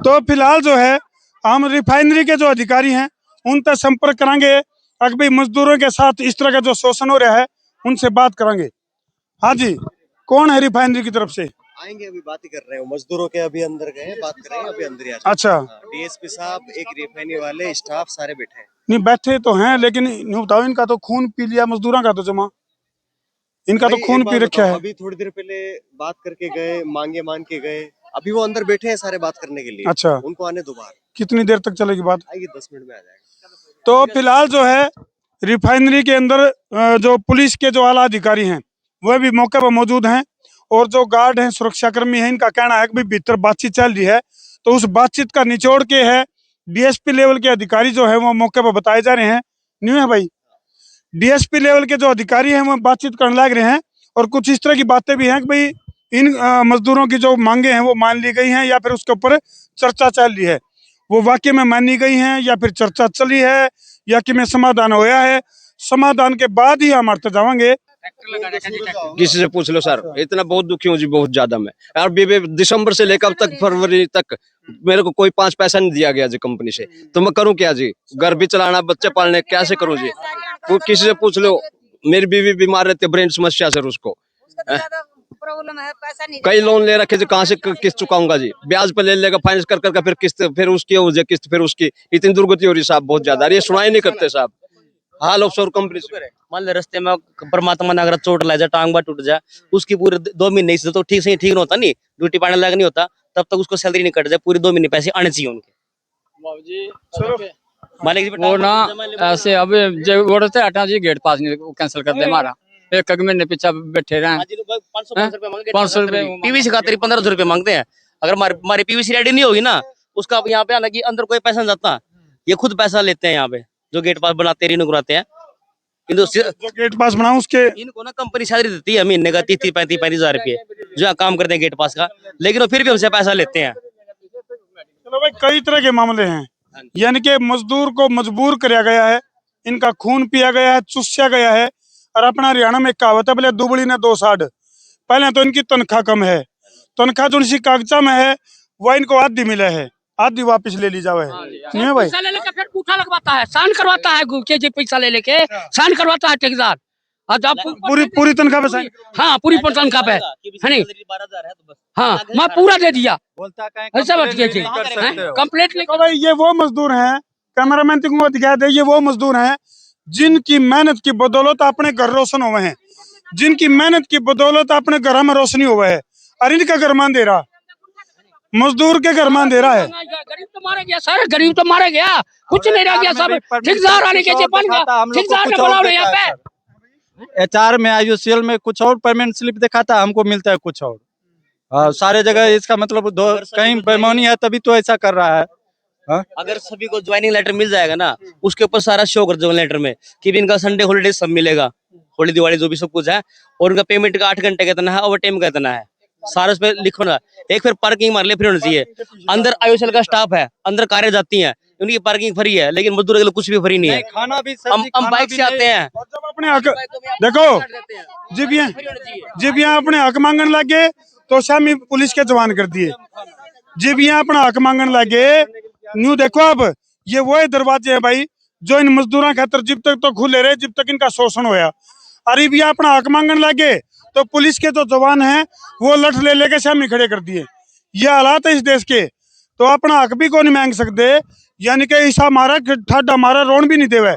तो फिलहाल जो है हम रिफाइनरी के जो अधिकारी हैं उन तक संपर्क करेंगे। अगर भाई मजदूरों के साथ इस तरह का जो शोषण हो रहा है उनसे बात करेंगे। हाँ जी, कौन है रिफाइनरी की तरफ से? आएंगे, अभी बात ही कर रहे हो। मजदूरों के अभी अंदर गए, बात कर रहे हैं, अभी अंदर ही आ जाएंगे। अच्छा, डीएसपी साहब, एक रिफाइनरी वाले, स्टाफ सारे बैठे हैं। नहीं बैठे तो हैं, लेकिन यूं बताओ, इनका तो खून पी लिया मजदूरों का, तो जमा इनका तो भाई, खून एक पी बात रखा बताओ, है। अभी थोड़ी देर पहले बात करके गए, मांगे मान के गए, अभी वो अंदर बैठे हैं सारे बात करने के लिए। अच्छा, उनको आने दो बाहर। कितनी देर तक चलेगी बात? आएगी, 10 मिनट में आ जाएगा। तो फिलहाल जो है रिफाइनरी के अंदर जो पुलिस के जो आला अधिकारी हैं वह भी मौके पर मौजूद हैं, और जो गार्ड हैं, सुरक्षाकर्मी हैं, इनका कहना है कि भाई भीतर बातचीत चल रही है। तो उस बातचीत का निचोड़ के है डीएसपी लेवल के अधिकारी जो है वो मौके पर बताए जा रहे हैं। नहीं है भाई, डीएसपी लेवल के जो अधिकारी हैं वो बातचीत करने लग रहे हैं, और कुछ इस तरह की बातें भी हैं कि भाई इन मजदूरों की जो मांगे हैं वो मान ली गई हैं, या फिर उसके ऊपर चर्चा चल रही है। वो वाकई में मानी गई हैं या फिर चर्चा चली है, या कि में समाधान होया है। समाधान के बाद ही हम अर्थ जाएंगे। किसी से पूछ लो सर, इतना बहुत दुखी हूँ जी, बहुत ज्यादा मैं। और दिसंबर से लेकर अब तक फरवरी तक मेरे को कोई 5 पैसा नहीं दिया गया जी कंपनी से। तो मैं करूँ क्या जी? घर भी चलाना, बच्चे पालने, कैसे करूँ जी? किसी से पूछ लो। मेरी बीवी बीमार रहती है, ब्रेन समस्या सर, उसको प्रॉब्लम है, पैसा नहीं। कई लोन ले रखे जी, कहाँ से किस्त चुकाऊंगा जी? ब्याज पे ले लेगा फाइनेंस कर करके, फिर किस्त, फिर उसकी हो जाए किस्त, फिर उसकी। इतनी दुर्गति हो रही साहब, बहुत ज्यादा। ये सुनाई नहीं करते साहब। हाल ऑफशोर कंपनी से मान ले रास्ते में परमात्मा ने अगर चोट ला जाए, टांग बात टूट जाए, उसकी पूरे 2 महीने से तो ठीक से ठीक नहीं होता, नहीं ड्यूटी पाने लायक नहीं होता, तब तक उसको सैलरी नहीं कट जाए, पूरे 2 महीने पैसे आने चाहिए उनके। मालिक जी वो ना ऐसे अब जो बोल से हटा जी, गेट पास नहीं कैंसिल कर दे हमारा। एक महीने पीछे बैठे रहे 500 रुपए पीवीसी खातिर 1500 रुपए मांगते हैं। अगर हमारी पीवीसी रेडी नहीं होगी ना, उसका यहाँ पे आना कि अंदर कोई पैसा नहीं जाता, ये खुद पैसा लेते हैं यहाँ पे जो गेट पास बनाते रिन्यू कराते हैं। जो गेट पास बनाओ उसके इनको ना कंपनी सैलरी देती है महीने का 30-35 हजार रुपये, जो यहाँ काम करते हैं गेट पास का, लेकिन वो फिर भी हमसे पैसा लेते हैं। चलो भाई, कई तरह के मामले हैं, यानी कि मजदूर को मजबूर किया गया है, इनका खून पिया गया है, चूसा गया है। और अपना हरियाणा में कहावत है, बोले दुबड़ी ने 2 साढ़। पहले तो इनकी तनख्वाह कम है, तनख्वाह जो इनकी कागजा में है वह इनको आधी मिला है, आधी वापस ले ली जावे है। नहीं है भाई, पैसा ले लेके फिर पूठा लगवाता है, साइन करवाता है, के पैसा ले लेके साइन करवाता है ठेकेदार। पूरी तनख्वाह पे साइन। हाँ, पूरी तनख्वाह पे है नहीं। 12,000 है तो बस। हाँ, मैं पूरा दे दिया, बोलता है ऐसा बात किए थे कंप्लेंट तो लेके। भाई ये वो मजदूर हैं, कैमरामैन को दिखा दे, ये वो मजदूर हैं जिनकी मेहनत की बदौलत अपने घर रोशन हुए हैं, जिनकी मेहनत की बदौलत अपने घर में रोशनी हुआ है। और इनका घर मान दे रहा, मजदूर के घर मान दे रहा है। गरीब तो मारा गया सर, गरीब तो मारा गया, कुछ नहीं रह गया, सब ठेकेदार आने के बन गया, ठेकेदार के बुलाओ यहाँ पे। एचआर में, आईयूसीएल में कुछ और पेमेंट स्लिप दिखाता है, हमको मिलता है कुछ और। सारे जगह इसका मतलब कहीं बेईमानी है तभी तो ऐसा कर रहा है। अगर सभी को ज्वाइनिंग लेटर मिल जाएगा ना, उसके ऊपर सारा शो कर दो लेटर में कि भी इनका संडे हॉलीडे सब मिलेगा, होली दिवाली जो भी सब कुछ है, और उनका पेमेंट का 8 घंटे का इतना है, ओवर टाइम का इतना है, सारा उस पर लिखो ना। एक फिर पार्किंग मार ले फिर होना चाहिए। अंदर आईयूसीएल का स्टाफ है, अंदर कारें जाती हैं, उनकी पार्किंग फ्री है, लेकिन मजदूर के लिए कुछ भी फ्री नहीं है। खाना भी हम बाइक से आते हैं, जब अपने हक देखो जब यहाँ अपने हक मांगने लगे तो शामी पुलिस के जवान कर दिए। जब यहाँ अपना हक मांगने लगे, न्यू देखो अब ये वो दरवाजे हैं भाई जो इन मजदूरों खातर जब तक तो खुले रहे, जब तक इनका शोषण होया। अरे भी अपना हक मांगने लगे तो पुलिस के जो जवान हैं वो लठ ले लेके सामने खड़े कर दिए। ये हालात है इस देश के, तो अपना हक भी को नहीं मांग सकते, यानी कि ऐसा मारा ठाडा मारा रोन भी नहीं देवे,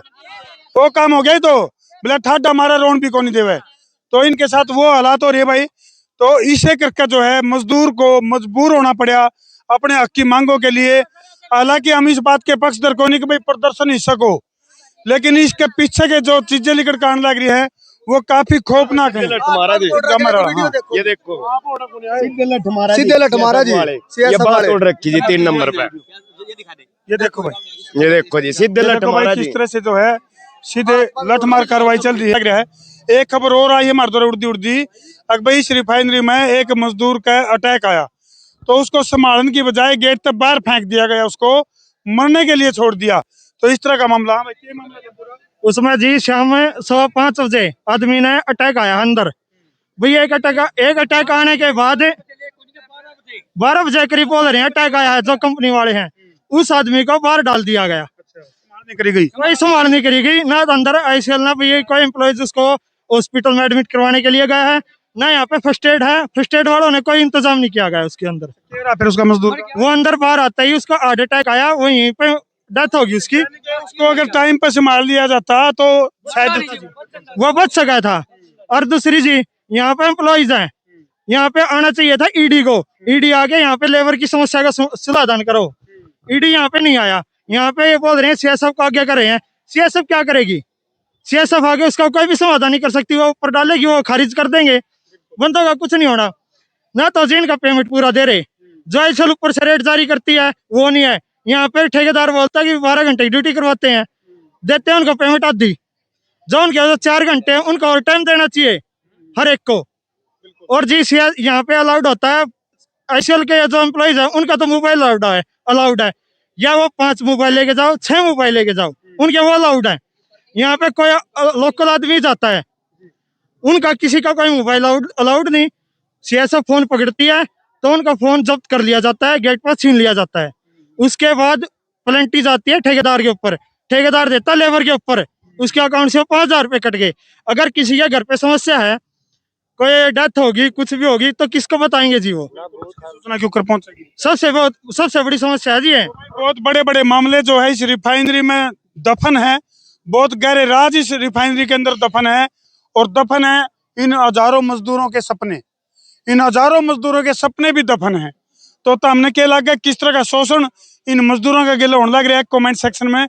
वो काम हो गया। तो बोला ठाडा मारा रोन भी को नहीं देवे, तो इनके साथ वो हालात हो रही है भाई। तो इसे करके जो है मजदूर को मजबूर होना पड़ा अपने हक की मांगों के लिए। हालांकि हम इस बात के पक्षधर को नहीं कि भाई प्रदर्शन हिस्सा को, लेकिन इसके पीछे के जो चीजें लेकर के आने लग रही है वो काफी खौफनाक है। ये देखो, सीधे लठ मारा जी, ये बात तोड़ रखी जी 3 नंबर पे। ये देखो भाई, ये देखो जी, सीधे लठ मारा जी। किस तरह से जो है सीधे लठ मार कार्रवाई चल रही है। एक खबर और आई है हमारे द्वारा उड़ती अगर भाई इस रिफाइनरी में एक मजदूर का अटैक आया तो उसको संभालने की बजाय गेट तक बाहर फेंक दिया गया, उसको मरने के लिए छोड़ दिया। तो इस तरह का मामला उसमें जी शाम 5:15 बजे आदमी ने अटैक आया अंदर। भैया एक अटैक आने के बाद 12 बजे करीब बोल रहे हैं अटैक आया है, जो कंपनी वाले हैं उस आदमी को बाहर डाल दिया गया। नहीं करी गई। कोई संभाल नहीं करी गई, ना अंदर आईसीएल ना भी कोई एम्प्लॉइज उसको हॉस्पिटल में एडमिट करवाने के लिए गया है, ना यहाँ पे फर्स्ट एड है। फर्स्ट एड वालों ने कोई इंतजाम नहीं किया गया उसके अंदर। फिर उसका मजदूर वो अंदर बाहर आता ही उसका हार्ट अटैक आया, वहीं पे डेथ होगी उसकी। उसको अगर टाइम पे संभाल लिया जाता तो शायद वो बच सका था। और दूसरी जी, यहाँ पे एम्प्लॉइज हैं, यहाँ पे आना चाहिए था ईडी को। ईडी आके यहाँ पे लेबर की समस्या का समाधान करो। ईडी यहाँ पे नहीं आया। यहाँ पे ये बोल रहे हैं सीएसएफ को आगे कर रहे हैं। सीएसएफ क्या करेगी? सीएसएफ आगे उसका कोई भी समाधान नहीं कर सकती। वो ऊपर डालेगी, वो खारिज कर देंगे, बंदों का कुछ नहीं होना। ना तो जिन का पेमेंट पूरा दे रहे, जो आईसीएल ऊपर से रेट जारी करती है वो नहीं है। यहाँ पे ठेकेदार बोलता है कि 12 घंटे की ड्यूटी करवाते हैं, देते हैं उनको पेमेंट आधी। जो उनके 4 घंटे उनको और टाइम देना चाहिए हर एक को। और जी यहाँ पे अलाउड होता है आईसीएल के जो एम्प्लॉइज है उनका तो मोबाइल अलाउड है। या वो 5 मोबाइल लेके जाओ, 6 मोबाइल लेके जाओ, उनके वो अलाउड है। यहाँ पे कोई लोकल आदमी जाता है, उनका किसी का कोई मोबाइल अलाउड नहीं। सीएसएफ फोन पकड़ती है तो उनका फोन जब्त कर लिया जाता है, गेट पर छीन लिया जाता है। उसके बाद पेनल्टी जाती है ठेकेदार के ऊपर, ठेकेदार देता है लेबर के ऊपर। उसके अकाउंट से 5000 रुपये कट गए। अगर किसी के घर पे समस्या है, कोई डेथ होगी, कुछ भी होगी, तो किसको बताएंगे जी? वो सूचना क्यों कर पहुंचेगी? सबसे बड़ी समस्या है जी है। बहुत बड़े बड़े मामले जो है इस रिफाइनरी में दफन है, बहुत गहरे राज इस रिफाइनरी के अंदर दफन है। और दफन है इन हजारों मजदूरों के सपने, इन हजारों मजदूरों के सपने भी दफन है। तो हमने क्या लगा किस तरह का शोषण इन मजदूरों का गिला होने लग रहा है। कमेंट सेक्शन में आप